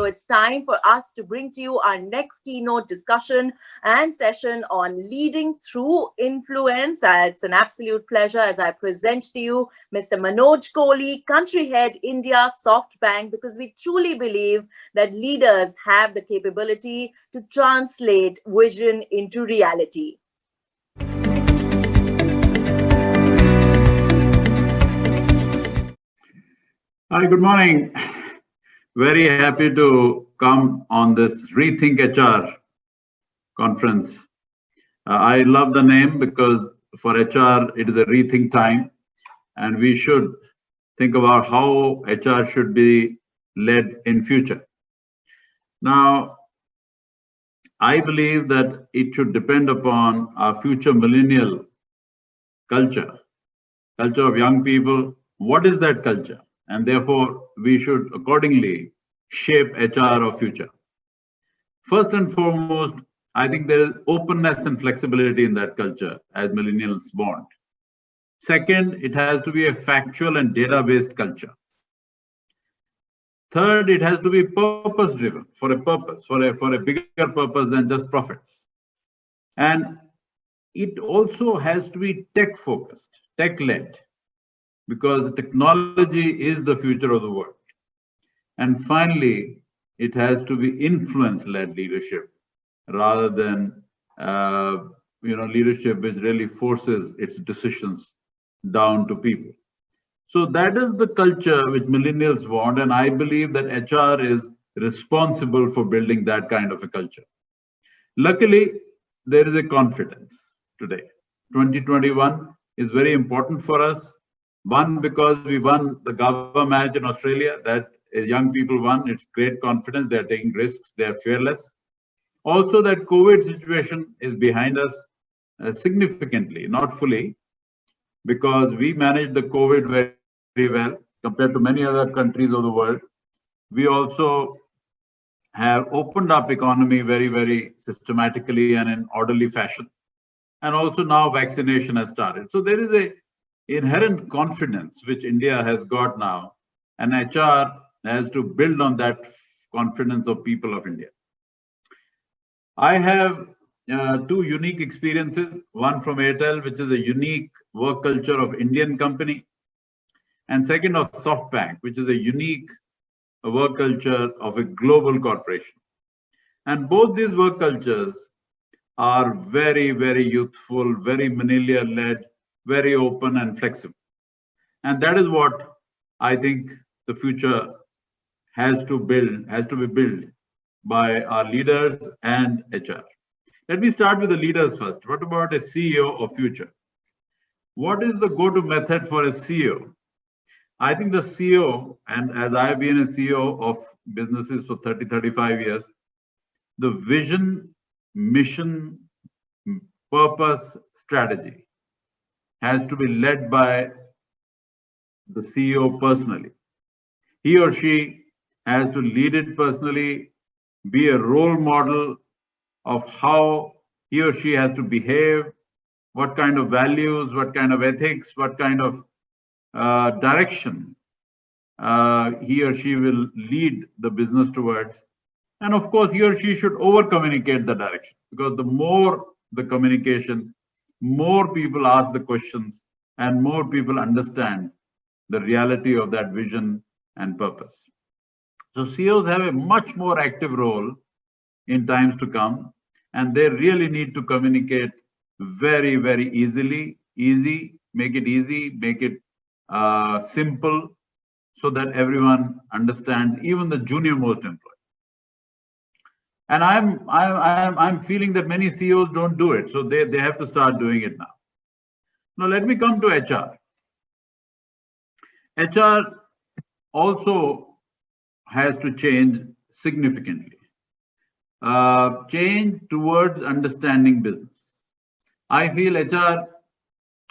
So it's time for us to bring to you our next keynote discussion and session on leading through influence. It's an absolute pleasure as I present to you Mr. Manoj Kohli, Country Head, India, Softbank, because we truly believe that leaders have the capability to translate vision into reality. Hi, good morning. Very happy to come on this Rethink HR conference. I love the name because for HR, it is a rethink time, and we should think about how HR should be led in future. Now, I believe that it should depend upon our future millennial culture of young people. What is that culture? And therefore, we should accordingly shape HR of future. First and foremost, I think there is openness and flexibility in that culture as millennials want. Second, it has to be a factual and data-based culture. Third, it has to be purpose-driven, for a purpose, for a bigger purpose than just profits. And it also has to be tech-focused, tech-led, because technology is the future of the world. And finally, it has to be influence-led leadership rather than leadership which really forces its decisions down to people. So that is the culture which millennials want, and I believe that HR is responsible for building that kind of a culture. Luckily, there is a confidence today. 2021 is very important for us. One, because we won the GAVA match in Australia, that young people won. It's great confidence. They're taking risks. They're fearless. Also, that COVID situation is behind us significantly, not fully, because we managed the COVID very well compared to many other countries of the world. We also have opened up economy very, very systematically and in orderly fashion. And also now vaccination has started. So there is a inherent confidence which India has got now, and HR has to build on that confidence of people of India. I have two unique experiences, one from Airtel, which is a unique work culture of Indian company, and second of Softbank, which is a unique work culture of a global corporation. And both these work cultures are very, very youthful, very millennial-led, very open and flexible. And that is what I think the future has to be built by our leaders and HR. Let me start with the leaders first. What about a CEO of future? What is the go-to method for a CEO? I think the CEO, and as I've been a CEO of businesses for 30, 35 years, the vision, mission, purpose, strategy has to be led by the CEO personally. He or she has to lead it personally, be a role model of how he or she has to behave, what kind of values, what kind of ethics, what kind of direction he or she will lead the business towards. And of course, he or she should over-communicate the direction, because the more the communication, more people ask the questions and more people understand the reality of that vision and purpose. So CEOs have a much more active role in times to come, and they really need to communicate very, very easy, make it simple, so that everyone understands, even the junior most employee. And I'm feeling that many CEOs don't do it, so they have to start doing it now. Now let me come to HR. HR also has to change significantly. Change towards understanding business. I feel HR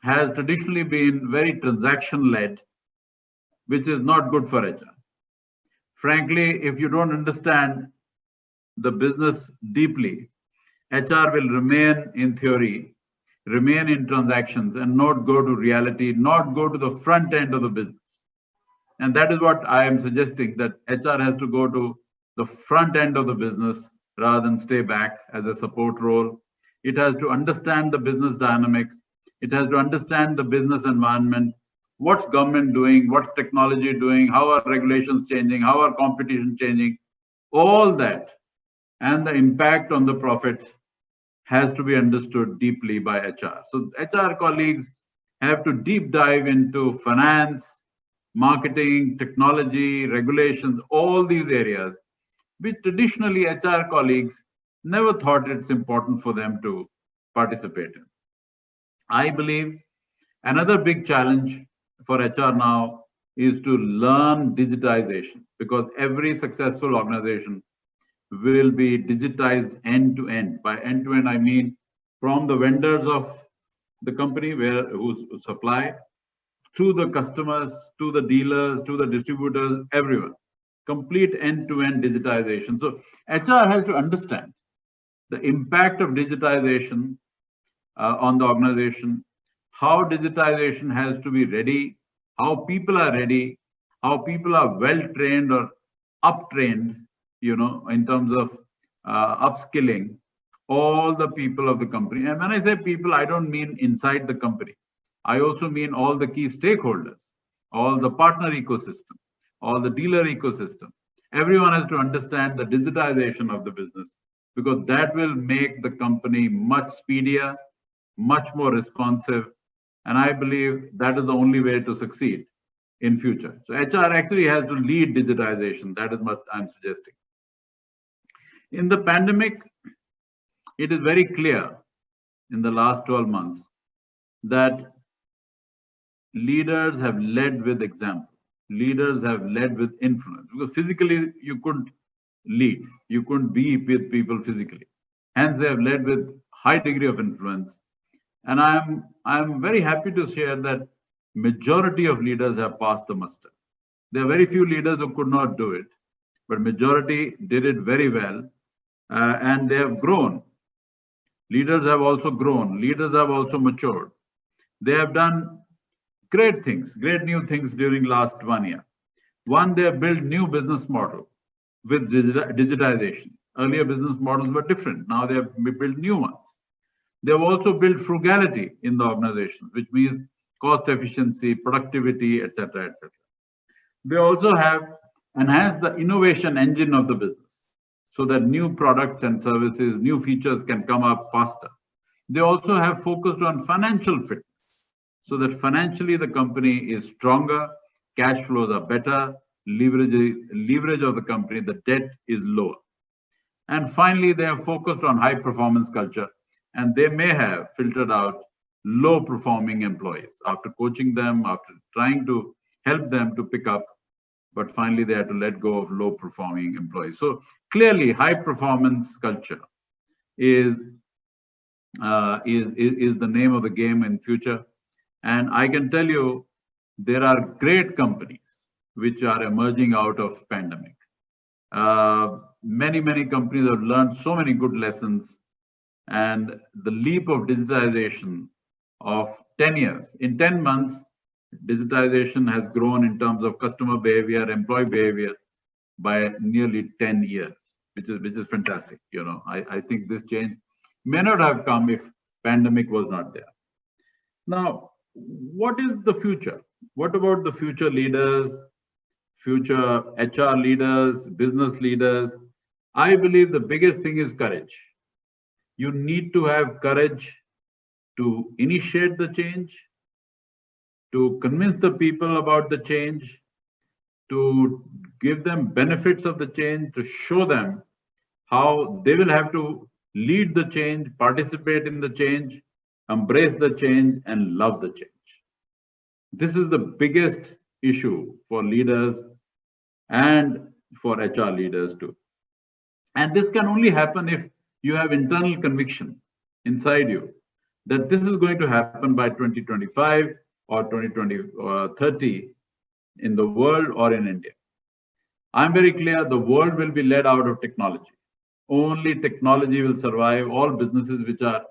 has traditionally been very transaction-led, which is not good for HR. Frankly, if you don't understand the business deeply, HR will remain in theory, remain in transactions, and not go to reality, not go to the front end of the business. And that is what I am suggesting, that HR has to go to the front end of the business rather than stay back as a support role. It has to understand the business dynamics. It has to understand the business environment. What's government doing? What's technology doing? How are regulations changing? How are competition changing? All that and the impact on the profits has to be understood deeply by HR. So HR colleagues have to deep dive into finance, marketing, technology, regulations, all these areas, which traditionally HR colleagues never thought it's important for them to participate in. I believe another big challenge for HR now is to learn digitization, because every successful organization will be digitized end to end. By end to end, I mean from the vendors of the company who supply, to the customers, to the dealers, to the distributors, everyone. Complete end-to-end digitization. So HR has to understand the impact of digitization on the organization, how digitization has to be ready, how people are ready, how people are well trained or up-trained, in terms of upskilling all the people of the company. And when I say people, I don't mean inside the company. I also mean all the key stakeholders, all the partner ecosystem, all the dealer ecosystem. Everyone has to understand the digitization of the business, because that will make the company much speedier, much more responsive. And I believe that is the only way to succeed in future. So HR actually has to lead digitization. That is what I'm suggesting. In the pandemic, it is very clear in the last 12 months that leaders have led with example. Leaders have led with influence, because physically you couldn't lead. You couldn't be with people physically. Hence, they have led with high degree of influence. And I'm very happy to share that majority of leaders have passed the muster. There are very few leaders who could not do it, but majority did it very well, and they have grown. Leaders have also grown. Leaders have also matured. They have done great things, great new things during last 1 year. One, they have built new business model with digitization. Earlier business models were different. Now they have built new ones. They have also built frugality in the organization, which means cost efficiency, productivity, etc., etc. They also have enhanced the innovation engine of the business so that new products and services, new features can come up faster. They also have focused on financial fitness so that financially the company is stronger, cash flows are better, leverage of the company, the debt is lower. And finally, they have focused on high performance culture, and they may have filtered out low performing employees after coaching them, after trying to help them to pick up, but finally they had to let go of low performing employees. So clearly high performance culture is the name of the game in future. And I can tell you, there are great companies which are emerging out of pandemic. Many companies have learned so many good lessons, and the leap of digitization of 10 years. In 10 months, digitization has grown in terms of customer behavior, employee behavior by nearly 10 years, which is fantastic. I think this change may not have come if pandemic was not there. Now, what is the future? What about the future leaders, future HR leaders, business leaders? I believe the biggest thing is courage. You need to have courage to initiate the change, to convince the people about the change, to give them benefits of the change, to show them how they will have to lead the change, participate in the change, embrace the change, and love the change. This is the biggest issue for leaders and for HR leaders too. And this can only happen if you have internal conviction inside you that this is going to happen by 2025 or 2030 in the world or in India. I'm very clear, the world will be led out of technology. Only technology will survive. All businesses which are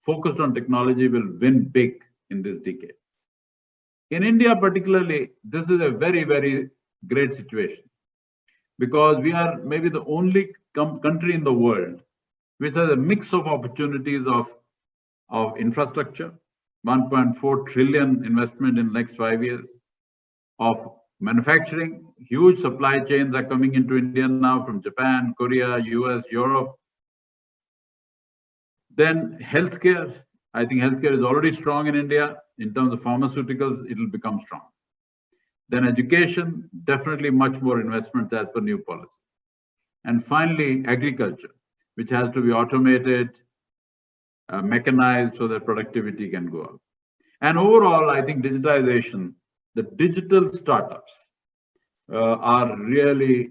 focused on technology will win big in this decade. In India particularly, this is a very, very great situation. because we are maybe the only country in the world which has a mix of opportunities of infrastructure, 1.4 trillion investment in the next 5 years, of manufacturing. Huge supply chains are coming into India now from Japan, Korea, US, Europe. Then healthcare. I think healthcare is already strong in India. In terms of pharmaceuticals, it will become strong. Then education, definitely much more investments as per new policy. And finally, agriculture, which has to be automated, mechanized so that productivity can go up. And overall, I think digitization, the digital startups are really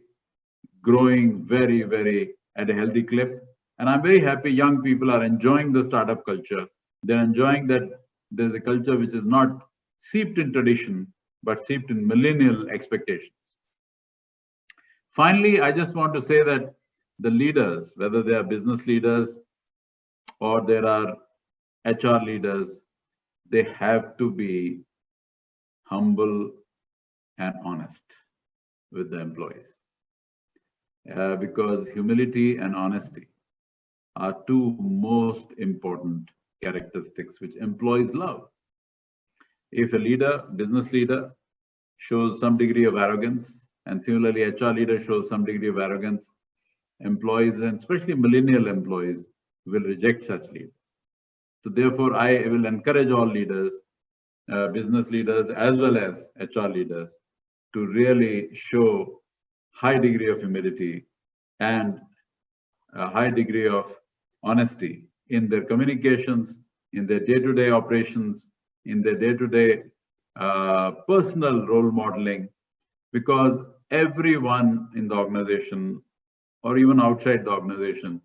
growing very, very at a healthy clip. And I'm very happy young people are enjoying the startup culture. They're enjoying that there's a culture which is not seeped in tradition, but seeped in millennial expectations. Finally, I just want to say that the leaders, whether they are business leaders or there are HR leaders, they have to be humble and honest with the employees. Because humility and honesty are two most important characteristics which employees love. If a leader, business leader, shows some degree of arrogance, and similarly HR leader shows some degree of arrogance, employees, and especially millennial employees, will reject such leaders. So therefore, I will encourage all leaders, business leaders as well as HR leaders, to really show high degree of humility and a high degree of honesty in their communications, in their day-to-day operations, in their day-to-day personal role modeling, because everyone in the organization or even outside the organization,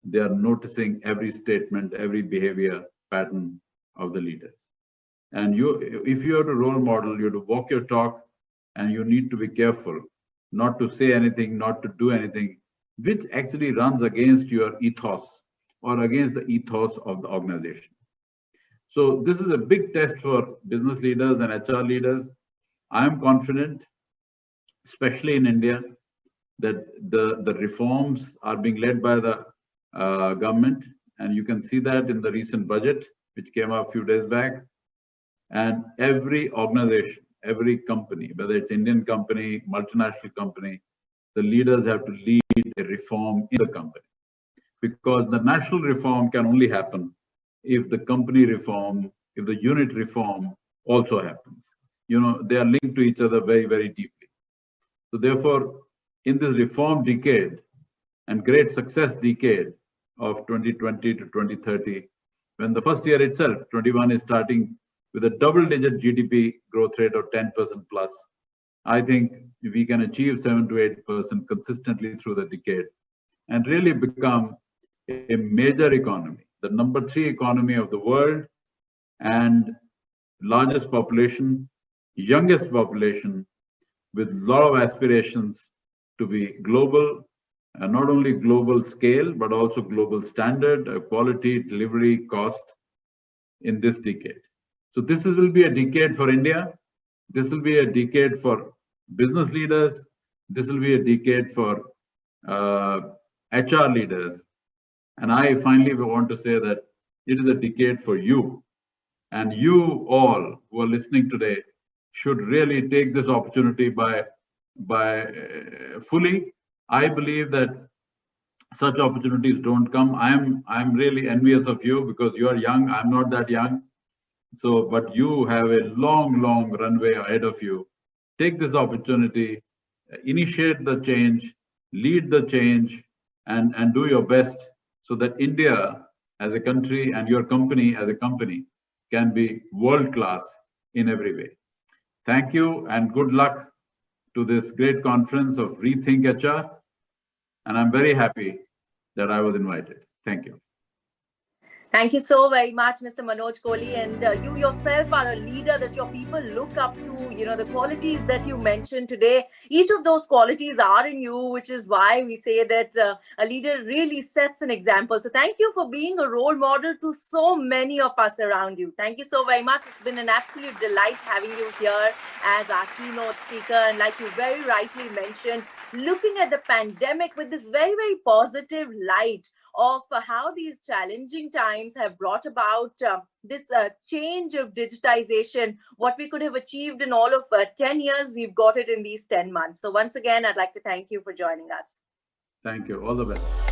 they are noticing every statement, every behavior pattern of the leaders. And if you are to role model, you have to walk your talk, and you need to be careful not to say anything, not to do anything, which actually runs against your ethos or against the ethos of the organization. So this is a big test for business leaders and HR leaders. I am confident, especially in India, that the reforms are being led by the government, and you can see that in the recent budget, which came out a few days back. And every organization, every company, whether it's Indian company, multinational company, the leaders have to lead a reform in the company, because the national reform can only happen if the company reform, if the unit reform also happens. You know, they are linked to each other very, very deeply. So therefore, in this reform decade and great success decade of 2020 to 2030, when the first year itself, 21, is starting with a double-digit GDP growth rate of 10% plus, I think we can achieve 7 to 8% consistently through the decade and really become a major economy, the number 3 economy of the world, and largest population, youngest population, with a lot of aspirations to be global, and not only global scale, but also global standard, quality, delivery, cost in this decade. So this will be a decade for India. This will be a decade for business leaders. This will be a decade for HR leaders. And I finally want to say that it is a decade for you. And you all who are listening today should really take this opportunity by fully. I believe that such opportunities don't come. I'm really envious of you because you are young. I'm not that young. So, but you have a long, long runway ahead of you. Take this opportunity, initiate the change, lead the change, and do your best so that India as a country and your company as a company can be world-class in every way. Thank you and good luck to this great conference of Rethink HR. And I'm very happy that I was invited. Thank you. Thank you so very much, Mr. Manoj Kohli. And you yourself are a leader that your people look up to. You know, the qualities that you mentioned today, each of those qualities are in you, which is why we say that a leader really sets an example. So thank you for being a role model to so many of us around you. Thank you so very much. It's been an absolute delight having you here as our keynote speaker. And like you very rightly mentioned, looking at the pandemic with this very, very positive light of how these challenging times have brought about this change of digitization. What we could have achieved in all of 10 years, we've got it in these 10 months. So once again, I'd like to thank you for joining us. Thank you. All the best.